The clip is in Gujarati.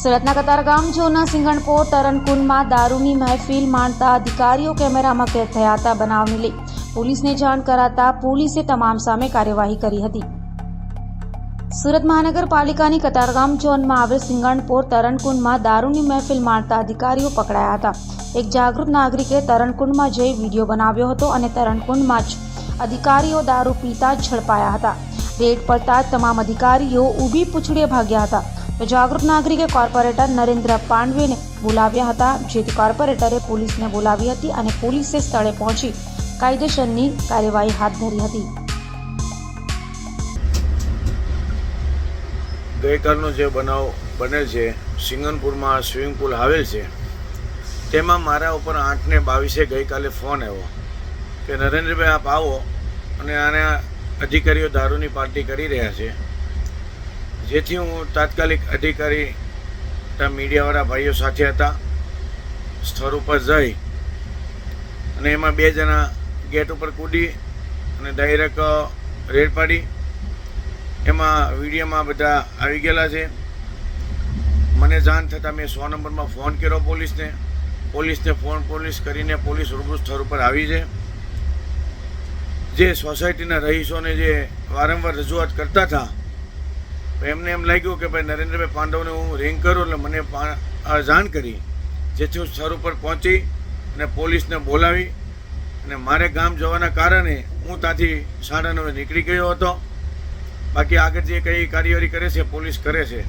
સુરતના કતારગામ ઝોનના સિંગણપોર તરણકુંડમાં દારૂની મહેફિલ માણતા અધિકારીઓ કેમેરામાં કેદ થયા હતા. બનાવને લઈ પોલીસને જાણ કરાતા પોલીસે તમામ સામે કાર્યવાહી કરી હતી. સુરત મહાનગરપાલિકાની કતારગામ ઝોનમાં આવેલ સિંગણપોર તરણકુંડમાં દારૂની મહેફિલ માણતા અધિકારીઓ પકડાયા હતા. એક જાગૃત નાગરિકે તરણકુંડમાં જઈ વિડીયો બનાવ્યો હતો અને તરણકુંડમાં જ અધિકારીઓ દારૂ પીતા ઝડપાયા હતા. રેડ પડતા તમામ અધિકારીઓ ઊભી પૂંછડીએ ભાગ્યા હતા. તો જાગૃત નાગરિકે કોર્પોરેટર નરેન્દ્ર પાંડવેને બોલાવ્યા હતા, જેથી કોર્પોરેટરે પોલીસને બોલાવી હતી અને પોલીસે સ્થળે પહોંચી કાયદેસરની કાર્યવાહી હાથ ધરી હતી. ગઈકાલનો જે બનાવ બનેલ છે, સિંગણપુરમાં સ્વિમિંગ પુલ આવેલ છે, તેમાં મારા ઉપર 8:22 ગઈકાલે ફોન આવ્યો કે નરેન્દ્રભાઈ આપ આવો અને આના અધિકારીઓ દારૂની પાર્ટી કરી રહ્યા છે. જેથી હું તાત્કાલિક અધિકારી મીડિયાવાળા ભાઈઓ સાથે હતા, સ્થળ ઉપર જઈ અને એમાં 2 જણા ગેટ ઉપર કૂદી અને ડાયરેક્ટ રેડ પાડી. એમાં વિડીયોમાં બધા આવી ગયેલા છે. મને જાણ થતાં મેં 100 નંબરમાં ફોન કર્યો પોલીસને પોલીસ કરીને પોલીસ રૂબરૂ સ્થળ ઉપર આવી છે. જે સોસાયટીના રહીશોને જે વારંવાર રજૂઆત કરતા હતા, એમને એમ લાગ્યું કે ભાઈ નરેન્દ્રભાઈ પાંડવને હું રિંગ કરું એટલે મને જાણ કરી, જેથી હું સ્થળ ઉપર પહોંચી અને પોલીસને બોલાવી અને મારે ગામ જવાના કારણે હું ત્યાંથી 9:30 નીકળી ગયો હતો. બાકી આગળ જે કંઈ કાર્યવાહી કરે છે પોલીસ કરે છે.